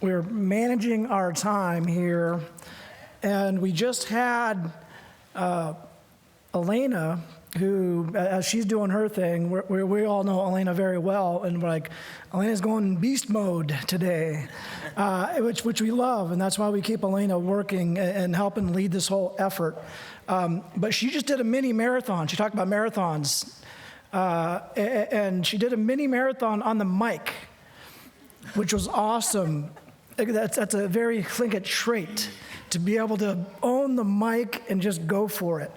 we're managing our time here, and we just had Elena, who, as she's doing her thing, we all know Elena very well, and we're like, Elena's going beast mode today, which we love, and that's why we keep Elena working and helping lead this whole effort. But she just did a mini marathon. She talked about marathons, and she did a mini marathon on the mic, which was awesome. That's a very Tlingit trait, to be able to own the mic and just go for it.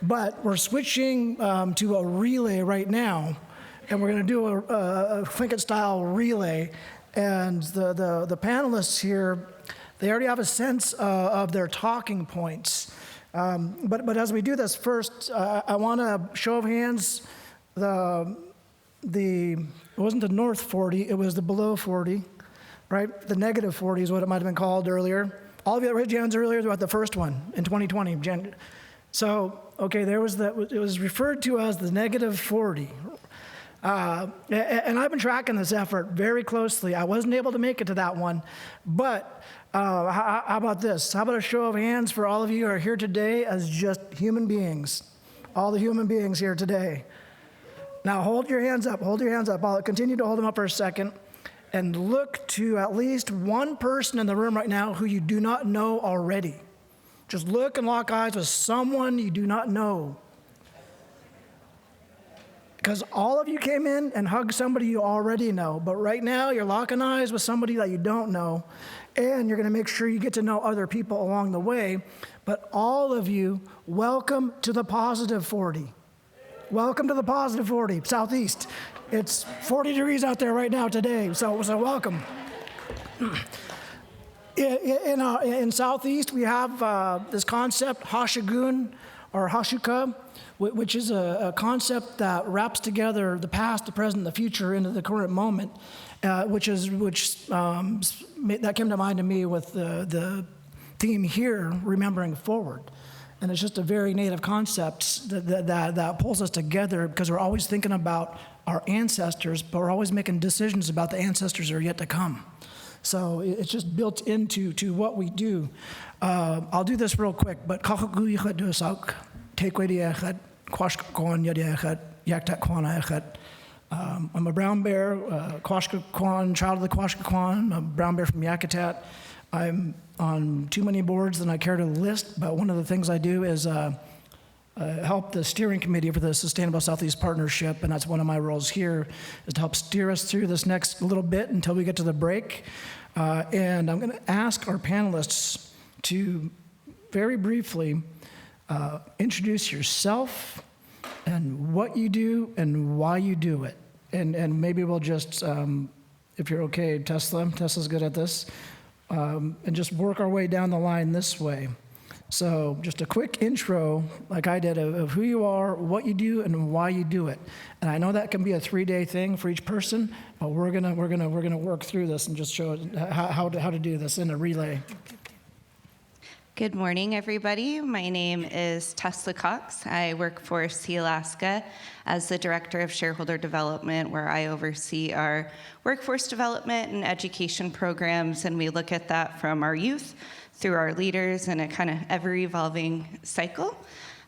But we're switching to a relay right now, and we're going to do a Tlingit-style relay. And the panelists here, they already have a sense of their talking points. But as we do this, first, I want to show of hands it wasn't the north 40, it was the below 40, right? The negative 40 is what it might have been called earlier. All of you that raised your hands earlier about the first one in 2020. So, okay, it was referred to as the negative 40. And I've been tracking this effort very closely. I wasn't able to make it to that one, but how about this? How about a show of hands for all of you who are here today as just human beings? All the human beings here today. Now hold your hands up, I'll continue to hold them up for a second, and look to at least one person in the room right now who you do not know already. Just look and lock eyes with someone you do not know. Because all of you came in and hugged somebody you already know, but right now you're locking eyes with somebody that you don't know, and you're going to make sure you get to know other people along the way. But all of you, welcome to the positive 40. Welcome to the positive 40, Southeast. It's 40 degrees out there right now today, so welcome. In Southeast, we have this concept, Hashagun, or Hashuka, which is a concept that wraps together the past, the present, the future into the current moment, that came to mind to me with the theme here, remembering forward. And it's just a very native concept that pulls us together, because we're always thinking about our ancestors, but we're always making decisions about the ancestors that are yet to come. So it's just built into what we do. I'll do this real quick, but I'm a brown bear, Quashkakwan, child of the Quashkakwan, a brown bear from Yakutat. I'm on too many boards than I care to list, but one of the things I do is help the steering committee for the Sustainable Southeast Partnership, and that's one of my roles here, is to help steer us through this next little bit until we get to the break. And I'm going to ask our panelists to very briefly introduce yourself and what you do and why you do it. And maybe we'll just, if you're okay, Tesla's good at this, and just work our way down the line this way. So just a quick intro, like I did, of who you are, what you do, and why you do it. And I know that can be a 3-day thing for each person, but we're gonna work through this and just show how to do this in a relay. Good morning, everybody. My name is Tesla Cox. I work for Sealaska as the Director of Shareholder Development, where I oversee our workforce development and education programs, and we look at that from our youth through our leaders in a kind of ever-evolving cycle.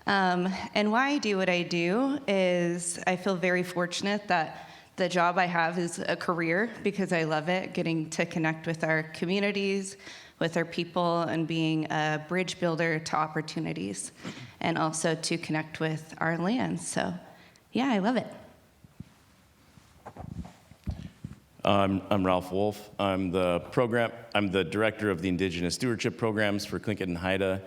And why I do what I do is I feel very fortunate that the job I have is a career, because I love it, getting to connect with our communities, with our people, and being a bridge builder to opportunities, and also to connect with our land. So yeah, I love it. I'm Ralph Wolf. I'm the director of the Indigenous Stewardship Programs for Tlingit and Haida,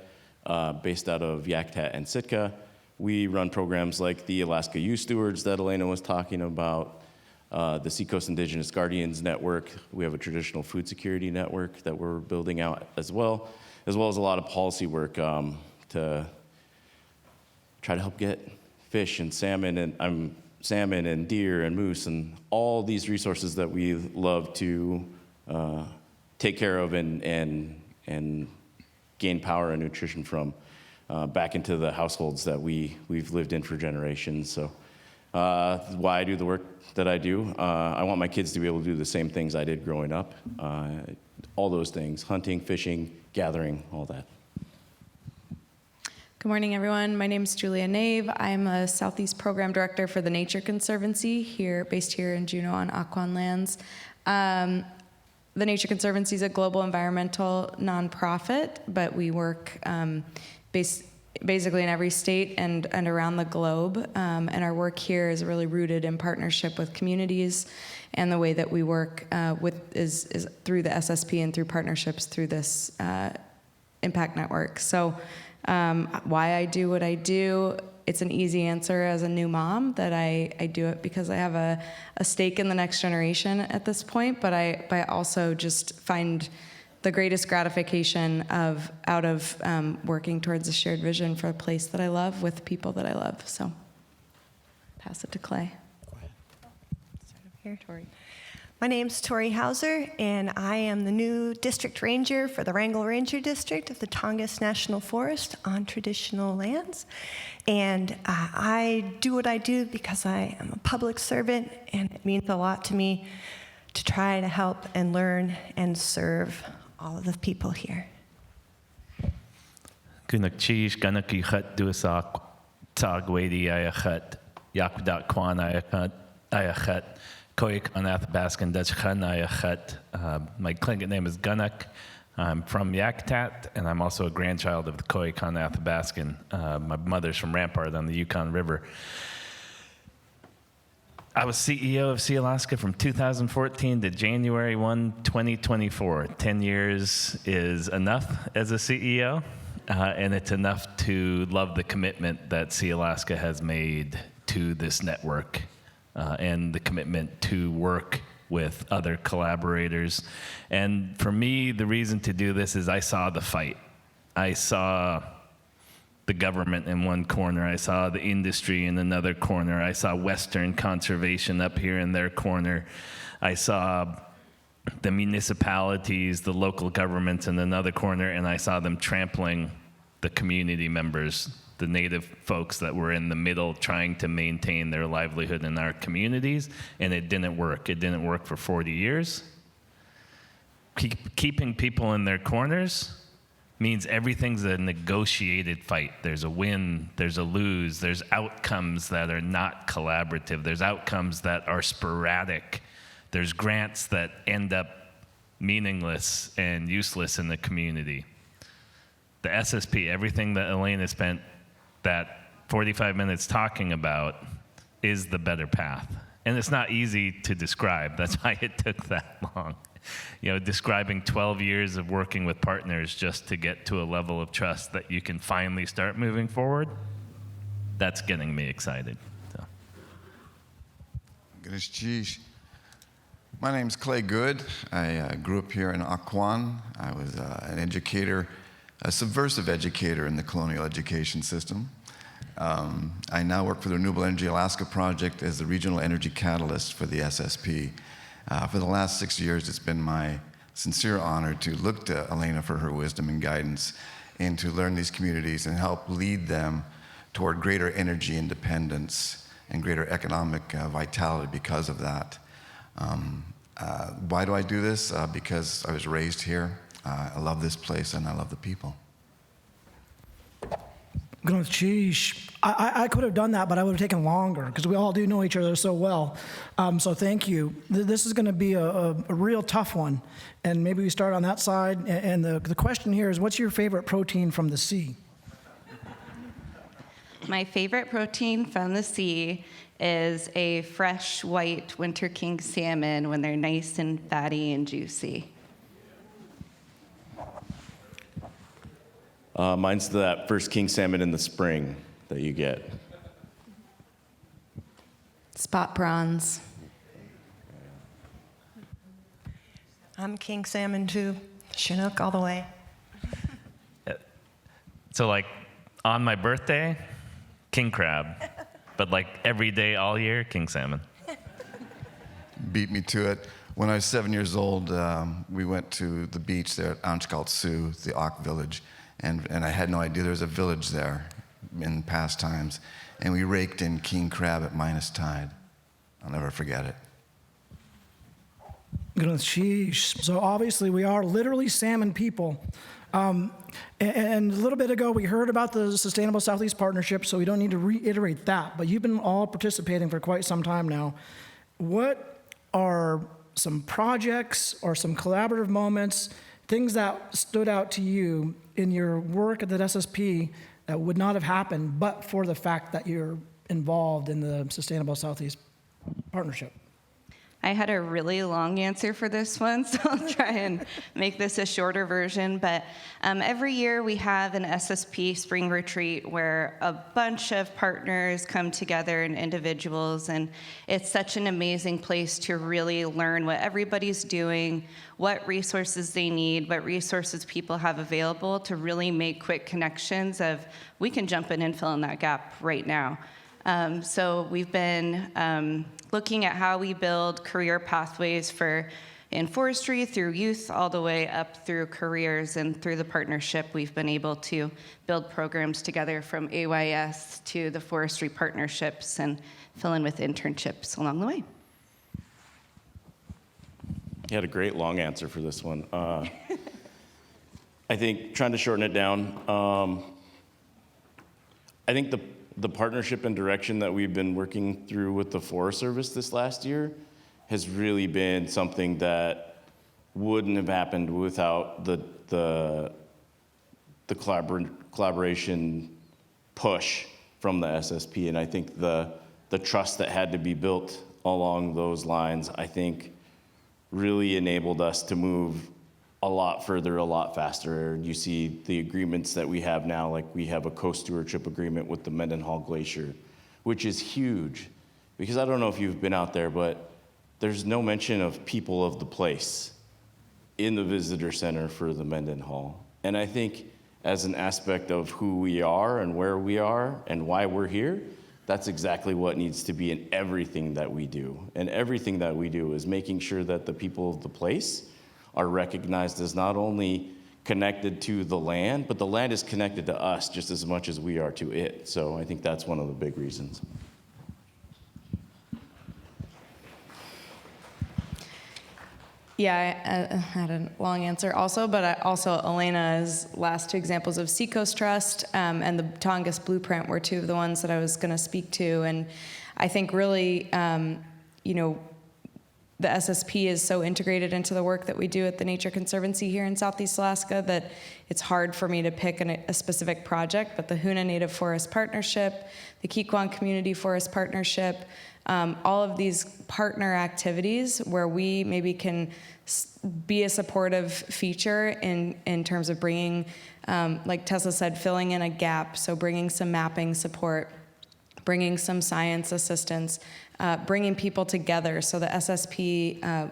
based out of Yakutat and Sitka. We run programs like the Alaska Youth Stewards that Elena was talking about, the Seacoast Indigenous Guardians Network. We have a traditional food security network that we're building out as well as a lot of policy work to try to help get fish and salmon and deer and moose and all these resources that we love to take care of and gain power and nutrition from back into the households that we've lived in for generations. So why I do the work that I do. I want my kids to be able to do the same things I did growing up. all those things, hunting, fishing, gathering, all that. Good morning, everyone. My name is Julia Nave. I'm a Southeast Program Director for the Nature Conservancy based here in Juneau on Akwon lands. The Nature Conservancy is a global environmental nonprofit, but we work basically in every state and around the globe. And our work here is really rooted in partnership with communities, and the way that we work is through the SSP and through partnerships through this impact network. So why I do what I do, it's an easy answer as a new mom, that I do it because I have a stake in the next generation at this point, but I also just find the greatest gratification out of working towards a shared vision for a place that I love with people that I love. So pass it to Clay. Go ahead. Start up here, Tori. My name's Tori Hauser, and I am the new district ranger for the Wrangell Ranger District of the Tongass National Forest on traditional lands. And I do what I do because I am a public servant, and it means a lot to me to try to help and learn and serve all of the people here. Kunak cheese, ganaki hut duasak, tagwadi ayachat, yakdat kwan ayachat, koik on Athabaskan Dutch Khan ayachat. My Tlingit name is Gunnuk. I'm from Yakutat, and I'm also a grandchild of the Koik on Athabaskan. My mother's from Rampart on the Yukon River. I was CEO of Sealaska from 2014 to January 1, 2024. 10 years is enough as a CEO, and it's enough to love the commitment that Sealaska has made to this network, and the commitment to work with other collaborators. And for me, the reason to do this is I saw the fight. I saw the government in one corner. I saw the industry in another corner. I saw Western Conservation up here in their corner. I saw the municipalities, the local governments in another corner, and I saw them trampling the community members, the native folks that were in the middle trying to maintain their livelihood in our communities, and it didn't work. It didn't work for 40 years. Keeping people in their corners means everything's a negotiated fight. There's a win, there's a lose, there's outcomes that are not collaborative, there's outcomes that are sporadic, there's grants that end up meaningless and useless in the community. The SSP, everything that Elena spent that 45 minutes talking about, is the better path. And it's not easy to describe. That's why it took that long. You know, describing 12 years of working with partners just to get to a level of trust that you can finally start moving forward, that's getting me excited. So. My name's Clay Good. I grew up here in Akwon. I was an educator, a subversive educator in the colonial education system. I now work for the Renewable Energy Alaska Project as the regional energy catalyst for the SSP. For the last 6 years, it's been my sincere honor to look to Elena for her wisdom and guidance, and to learn these communities and help lead them toward greater energy independence and greater economic vitality because of that. Why do I do this? Because I was raised here. I love this place and I love the people. Sheesh. I could have done that, but I would have taken longer because we all do know each other so well. So thank you. This is going to be a real tough one, and maybe we start on that side. And the question here is, what's your favorite protein from the sea? My favorite protein from the sea is a fresh white winter king salmon when they're nice and fatty and juicy. Mine's that first king salmon in the spring that you get. Spot prawns. I'm king salmon too. Chinook all the way. So like on my birthday, king crab, but like every day all year, king salmon. Beat me to it. When I was 7 years old, we went to the beach there at Anchkaltsu, the Auk village, and I had no idea there was a village there in past times, and we raked in king crab at minus tide. I'll never forget it. Sheesh. So obviously we are literally salmon people. And a little bit ago we heard about the Sustainable Southeast Partnership, so we don't need to reiterate that. But you've been all participating for quite some time now. What are some projects or some collaborative moments, things that stood out to you in your work at the SSP that would not have happened but for the fact that you're involved in the Sustainable Southeast Partnership? I had a really long answer for this one, so I'll try and make this a shorter version. But every year we have an SSP spring retreat where a bunch of partners come together and individuals, and it's such an amazing place to really learn what everybody's doing, what resources they need, what resources people have available to really make quick connections of, we can jump in and fill in that gap right now. So we've been looking at how we build career pathways in forestry through youth all the way up through careers, and through the partnership we've been able to build programs together from AYS to the forestry partnerships and fill in with internships along the way. You had a great long answer for this one. I think trying to shorten it down, I think the partnership and direction that we've been working through with the Forest Service this last year has really been something that wouldn't have happened without the collaboration push from the SSP. And I think the trust that had to be built along those lines, I think, really enabled us to move a lot further, a lot faster. You see the agreements that we have now, like we have a co-stewardship agreement with the Mendenhall Glacier, which is huge, because I don't know if you've been out there, but there's no mention of people of the place in the visitor center for the Mendenhall. And I think as an aspect of who we are and where we are and why we're here, that's exactly what needs to be in everything that we do. And everything that we do is making sure that the people of the place are recognized as not only connected to the land, but the land is connected to us just as much as we are to it. So I think that's one of the big reasons. Yeah, I had a long answer also, but Elena's last two examples of Seacoast Trust and the Tongass Blueprint were two of the ones that I was going to speak to. And I think really, the SSP is so integrated into the work that we do at the Nature Conservancy here in Southeast Alaska that it's hard for me to pick a specific project, but the Hoonah Native Forest Partnership, the Kikwan Community Forest Partnership, all of these partner activities where we maybe can be a supportive feature in terms of bringing, like Tessa said, filling in a gap, so bringing some mapping support, bringing some science assistance, bringing people together. So the SSP,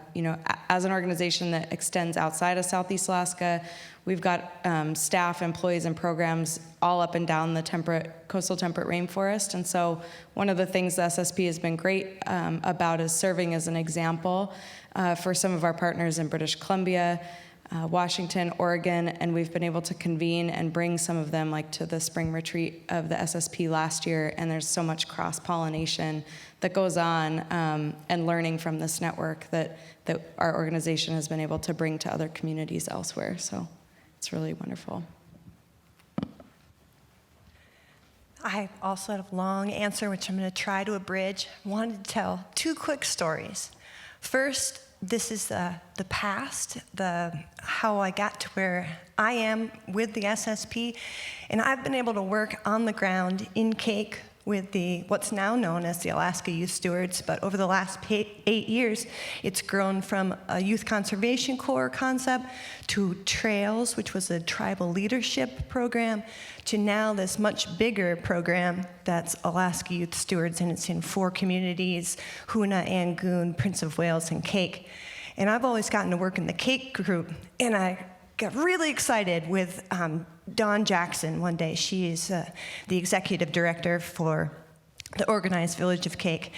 as an organization that extends outside of Southeast Alaska, we've got staff, employees, and programs all up and down the coastal temperate rainforest. And so one of the things the SSP has been great about is serving as an example for some of our partners in British Columbia, Washington, Oregon, and we've been able to convene and bring some of them like to the spring retreat of the SSP last year, and there's so much cross-pollination that goes on and learning from this network that our organization has been able to bring to other communities elsewhere, so it's really wonderful. I also have a long answer, which I'm going to try to abridge. I wanted to tell two quick stories. First, this is the past, how I got to where I am with the SSP, and I've been able to work on the ground in Cake with what's now known as the Alaska Youth Stewards, but over the last 8 years, it's grown from a Youth Conservation Corps concept to Trails, which was a tribal leadership program, to now this much bigger program that's Alaska Youth Stewards, and it's in 4 communities, Hoonah, Angoon, Prince of Wales, and Cake. And I've always gotten to work in the Cake group, and I got really excited with Dawn Jackson one day. She is the executive director for the Organized Village of Cake.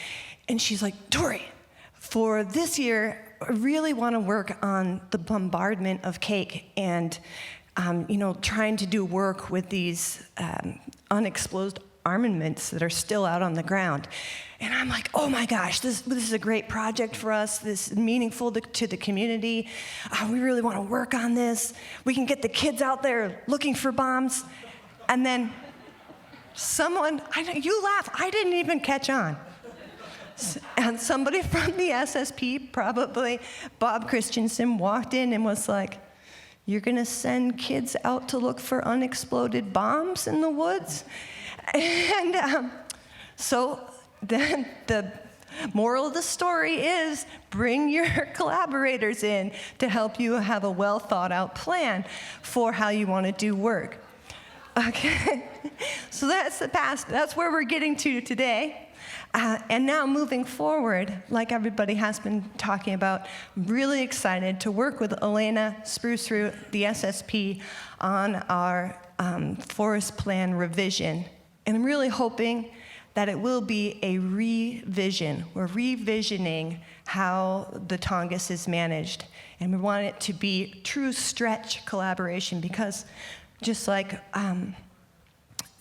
And she's like, Tori, for this year, I really want to work on the bombardment of Cake and, trying to do work with these unexposed armaments that are still out on the ground. And I'm like, oh my gosh, this is a great project for us. This is meaningful to the community. We really want to work on this. We can get the kids out there looking for bombs. And then you laugh, I didn't even catch on. And somebody from the SSP, probably Bob Christensen, walked in and was like, you're going to send kids out to look for unexploded bombs in the woods? And so then the moral of the story is bring your collaborators in to help you have a well thought out plan for how you want to do work. Okay, so that's the past. That's where we're getting to today. And now moving forward, like everybody has been talking about, I'm really excited to work with Elena Spruce Root, the SSP, on our forest plan revision. And I'm really hoping that it will be a revision. We're revisioning how the Tongass is managed. And we want it to be true stretch collaboration because just like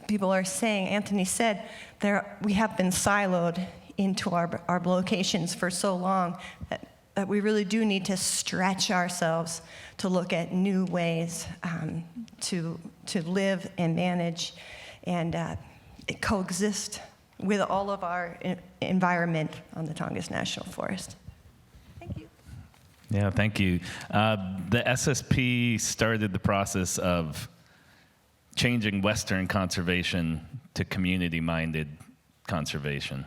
people are saying, Anthony said, we have been siloed into our locations for so long that we really do need to stretch ourselves to look at new ways to live and manage and coexist with all of our environment on the Tongass National Forest. Thank you. Yeah, thank you. The SSP started the process of changing Western conservation to community-minded conservation.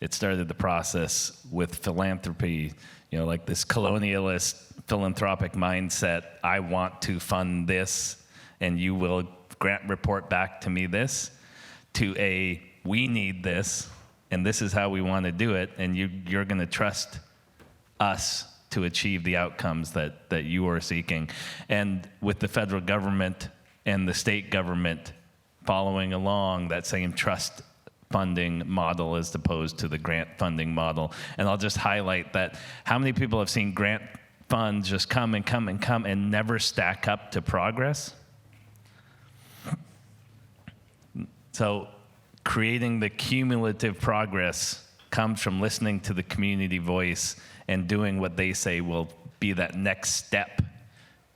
It started the process with philanthropy, like this colonialist philanthropic mindset. I want to fund this, and you will report back to me this, to we need this, and this is how we want to do it, and you're going to trust us to achieve the outcomes that you are seeking. And with the federal government and the state government following along that same trust funding model as opposed to the grant funding model. And I'll just highlight that how many people have seen grant funds just come and come and come and never stack up to progress? So creating the cumulative progress comes from listening to the community voice and doing what they say will be that next step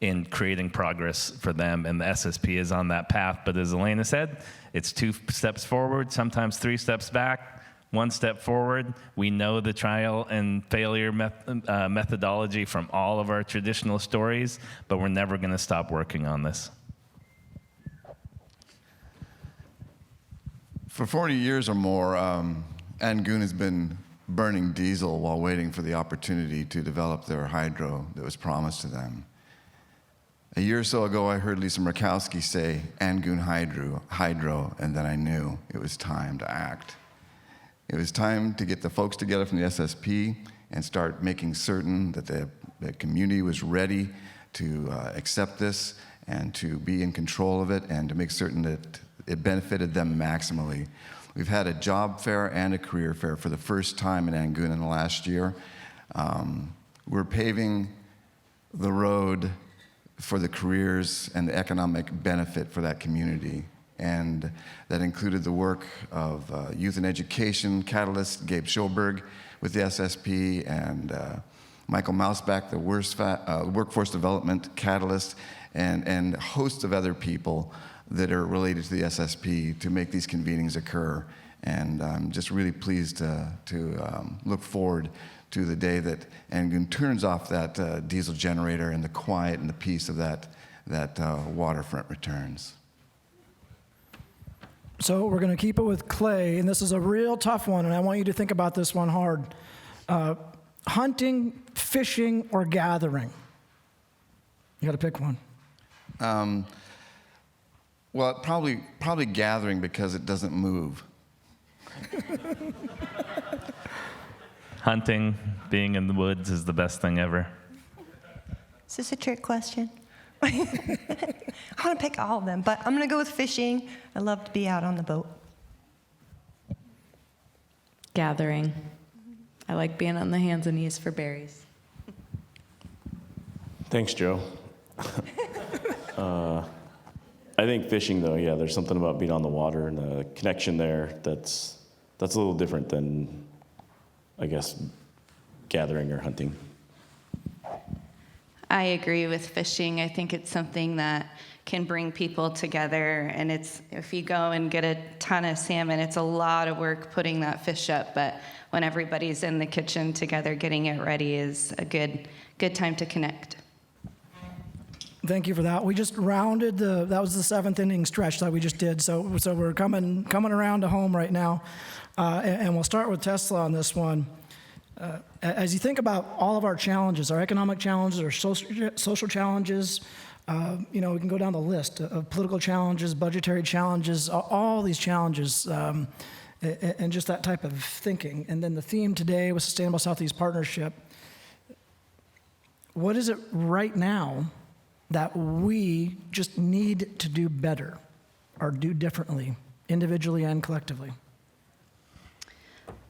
in creating progress for them, and the SSP is on that path. But as Elena said, it's 2 steps forward, sometimes 3 steps back, 1 step forward. We know the trial and failure methodology from all of our traditional stories, but we're never going to stop working on this. For 40 years or more, Angoon has been burning diesel while waiting for the opportunity to develop their hydro that was promised to them. A year or so ago, I heard Lisa Murkowski say, Angoon hydro, and then I knew it was time to act. It was time to get the folks together from the SSP and start making certain that the community was ready to accept this and to be in control of it and to make certain that it benefited them maximally. We've had a job fair and a career fair for the first time in Angoon in the last year. We're paving the road for the careers and the economic benefit for that community. And that included the work of Youth and Education Catalyst, Gabe Schulberg with the SSP, and Michael Mausbach, the Workforce Development Catalyst, and a host of other people that are related to the SSP to make these convenings occur. And I'm just really pleased to look forward to the day that Angoon turns off that diesel generator and the quiet and the peace of that waterfront returns. So we're going to keep it with Clay, and this is a real tough one, and I want you to think about this one hard. Hunting, fishing, or gathering? You got to pick one. Well, probably gathering because it doesn't move. Hunting, being in the woods is the best thing ever. Is this a trick question? I want to pick all of them, but I'm going to go with fishing. I love to be out on the boat. Gathering. I like being on the hands and knees for berries. Thanks, Joe. I think fishing, though, yeah, there's something about being on the water and the connection there that's a little different than, I guess, gathering or hunting. I agree with fishing. I think it's something that can bring people together, and if you go and get a ton of salmon, it's a lot of work putting that fish up, but when everybody's in the kitchen together getting it ready is a good time to connect. Thank you for that. We just rounded that was the 7th inning stretch that we just did. So we're coming around to home right now. And we'll start with Tesla on this one. As you think about all of our challenges, our economic challenges, our social challenges, we can go down the list of political challenges, budgetary challenges, all these challenges, and just that type of thinking. And then the theme today was Sustainable Southeast Partnership. What is it right now that we just need to do better or do differently, individually and collectively?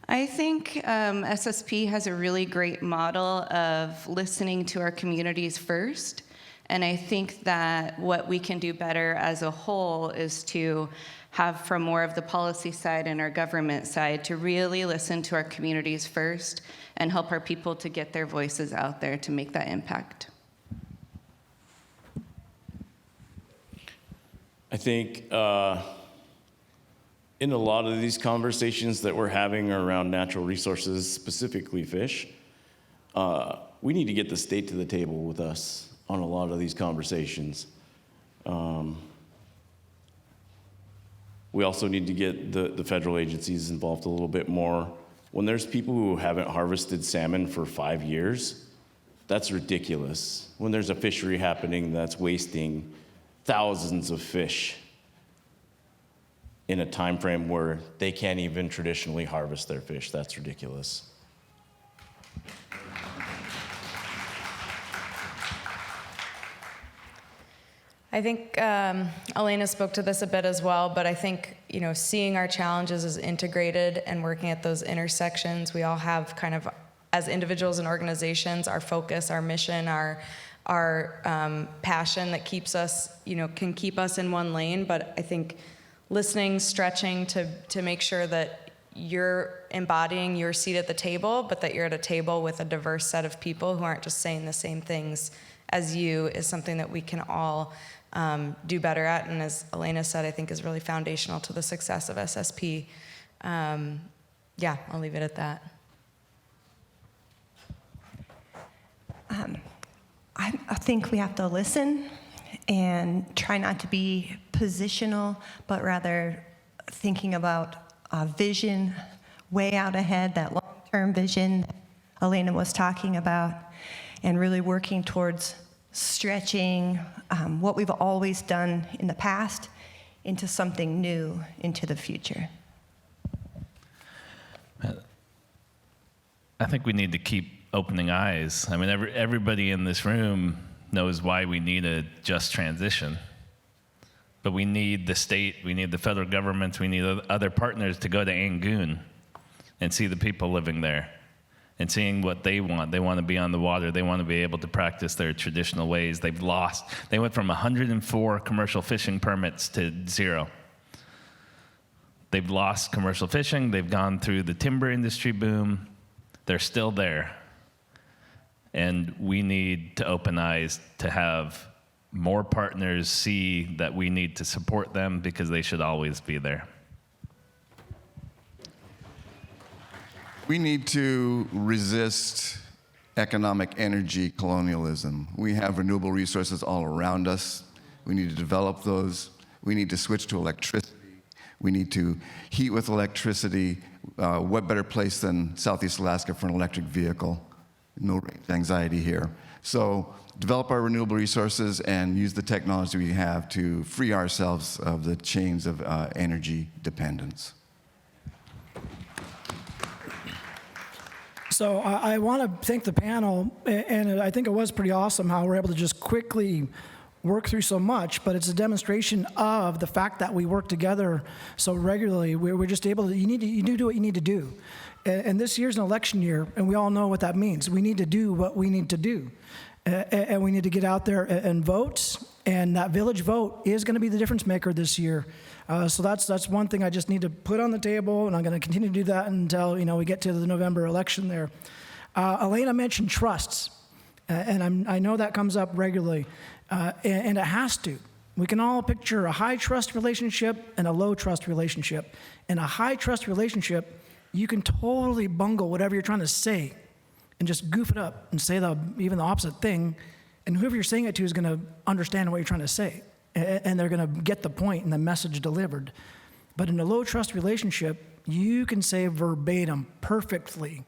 I think SSP has a really great model of listening to our communities first. And I think that what we can do better as a whole is to have from more of the policy side and our government side to really listen to our communities first and help our people to get their voices out there to make that impact. I think in a lot of these conversations that we're having around natural resources, specifically fish, we need to get the state to the table with us on a lot of these conversations. We also need to get the federal agencies involved a little bit more. When there's people who haven't harvested salmon for 5 years, that's ridiculous. When there's a fishery happening that's wasting thousands of fish in a time frame where they can't even traditionally harvest their fish, that's ridiculous. I think Elena spoke to this a bit as well, but I think, seeing our challenges as integrated and working at those intersections, we all have kind of, as individuals and organizations, our focus, our mission, our passion that keeps us, can keep us in one lane. But I think listening, stretching to make sure that you're embodying your seat at the table, but that you're at a table with a diverse set of people who aren't just saying the same things as you is something that we can all do better at. And as Elena said, I think is really foundational to the success of SSP. Yeah, I'll leave it at that. I think we have to listen and try not to be positional, but rather thinking about a vision way out ahead, that long-term vision that Elena was talking about, and really working towards stretching what we've always done in the past into something new into the future. I think we need to keep opening eyes. I mean, everybody in this room knows why we need a just transition. But we need the state, we need the federal government, we need other partners to go to Angoon and see the people living there and seeing what they want. They want to be on the water. They want to be able to practice their traditional ways. They went from 104 commercial fishing permits to 0. They've lost commercial fishing. They've gone through the timber industry boom. They're still there. And we need to open eyes to have more partners see that we need to support them because they should always be there. We need to resist economic energy colonialism. We have renewable resources all around us. We need to develop those. We need to switch to electricity. We need to heat with electricity. What better place than Southeast Alaska for an electric vehicle? No range anxiety here. So develop our renewable resources and use the technology we have to free ourselves of the chains of energy dependence. So I want to thank the panel, and I think it was pretty awesome how we're able to just quickly work through so much, but it's a demonstration of the fact that we work together so regularly. We're just able to, you need to do what you need to do. And this year's an election year, and we all know what that means. We need to do what we need to do. And we need to get out there and vote. And that village vote is going to be the difference maker this year. So that's one thing I just need to put on the table, and I'm going to continue to do that until we get to the November election there. Elena mentioned trusts, and I know that comes up regularly, and it has to. We can all picture a high trust relationship and a low trust relationship. In a high trust relationship, you can totally bungle whatever you're trying to say and just goof it up and say even the opposite thing, and whoever you're saying it to is going to understand what you're trying to say, and they're going to get the point and the message delivered. But in a low trust relationship, you can say verbatim, perfectly,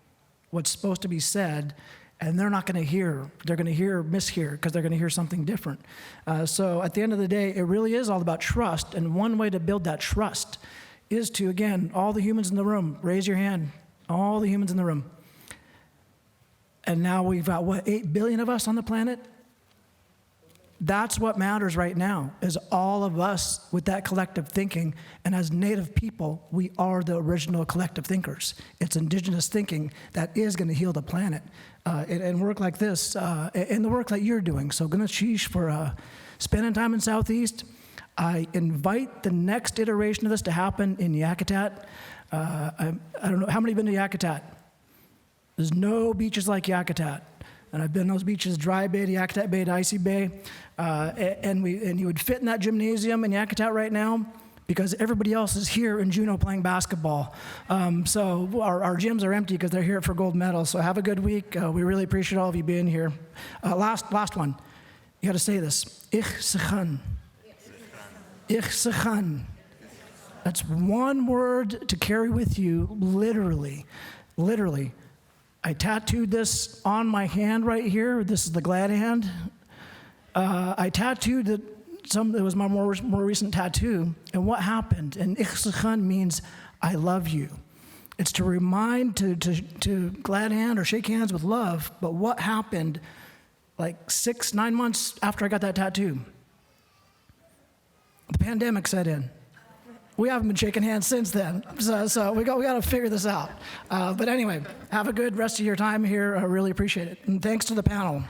what's supposed to be said, and they're not going to hear. They're going to mishear, because they're going to hear something different. So at the end of the day, it really is all about trust, and one way to build that trust is to, again, all the humans in the room, raise your hand, all the humans in the room. And now we've got, 8 billion of us on the planet? That's what matters right now, is all of us with that collective thinking. And as Native people, we are the original collective thinkers. It's indigenous thinking that is going to heal the planet. And work like this, and the work that you're doing. So Ganashish for spending time in Southeast. I invite the next iteration of this to happen in Yakutat. I don't know, how many have been to Yakutat? There's no beaches like Yakutat. And I've been to those beaches, Dry Bay to Yakutat Bay to Icy Bay. And you would fit in that gymnasium in Yakutat right now because everybody else is here in Juneau playing basketball. So our gyms are empty because they're here for gold medals. So have a good week. We really appreciate all of you being here. Last one. You got to say this. Ich sechan. Ich sechan. That's one word to carry with you, literally. Literally. I tattooed this on my hand right here. This is the glad hand. I tattooed it. It was my more recent tattoo. And what happened? And Ich sechan means I love you. It's to remind, to glad hand or shake hands with love. But what happened like 9 months after I got that tattoo? The pandemic set in. We haven't been shaking hands since then, so we got to figure this out. But anyway, have a good rest of your time here. I really appreciate it. And thanks to the panel.